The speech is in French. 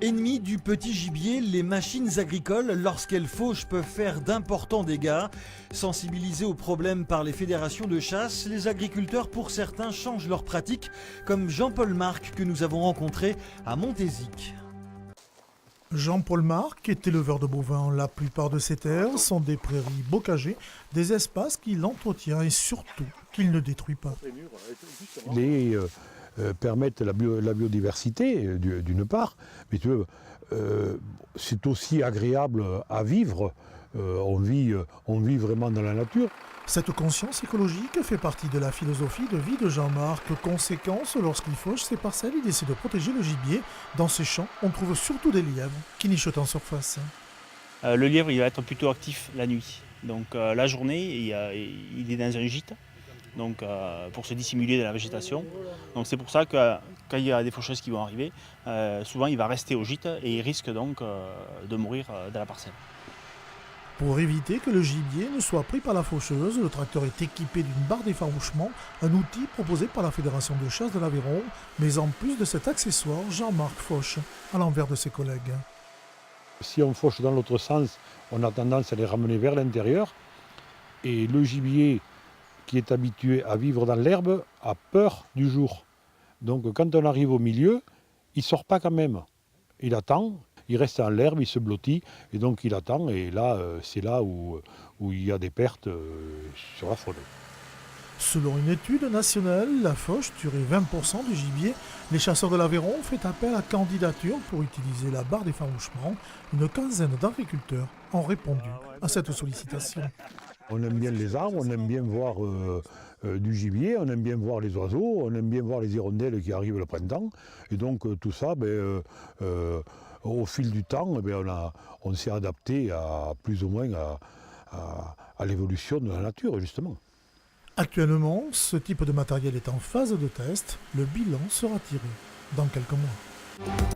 Ennemis du petit gibier, les machines agricoles, lorsqu'elles fauchent, peuvent faire d'importants dégâts. Sensibilisés aux problèmes par les fédérations de chasse, les agriculteurs, pour certains, changent leurs pratiques, comme Jean-Paul Marc que nous avons rencontré à Montézic. Jean-Paul Marc est éleveur de bovins. La plupart de ses terres sont des prairies bocagées, des espaces qu'il entretient et surtout qu'il ne détruit pas. Les permettent la biodiversité d'une part, mais tu veux, c'est aussi agréable à vivre. On vit vraiment dans la nature. Cette conscience écologique fait partie de la philosophie de vie de Jean-Marc. Conséquence, lorsqu'il fauche ses parcelles, il essaie de protéger le gibier. Dans ses champs, on trouve surtout des lièvres qui nichent en surface. Le lièvre, il va être plutôt actif la nuit. Donc la journée, il est dans un gîte, donc, pour se dissimuler de la végétation. Donc c'est pour ça que quand il y a des faucheuses qui vont arriver, souvent il va rester au gîte et il risque donc de mourir dans la parcelle. Pour éviter que le gibier ne soit pris par la faucheuse, le tracteur est équipé d'une barre d'effarouchement, un outil proposé par la Fédération de chasse de l'Aveyron. Mais en plus de cet accessoire, Jean-Marc fauche à l'envers de ses collègues. Si on fauche dans l'autre sens, on a tendance à les ramener vers l'intérieur. Et le gibier qui est habitué à vivre dans l'herbe a peur du jour. Donc quand on arrive au milieu, il ne sort pas quand même. Il attend, il reste dans l'herbe, il se blottit, et donc il attend, et là, c'est là où il y a des pertes sur la forêt. Selon une étude nationale, la fauche tuerait 20% du gibier. Les chasseurs de l'Aveyron ont fait appel à candidature pour utiliser la barre d'effarouchement. Une quinzaine d'agriculteurs ont répondu à cette sollicitation. On aime bien les arbres, on aime bien voir du gibier, on aime bien voir les oiseaux, on aime bien voir les hirondelles qui arrivent le printemps. Et donc tout ça, au fil du temps, on s'est adapté à plus ou moins à l'évolution de la nature, justement. Actuellement, ce type de matériel est en phase de test. Le bilan sera tiré dans quelques mois.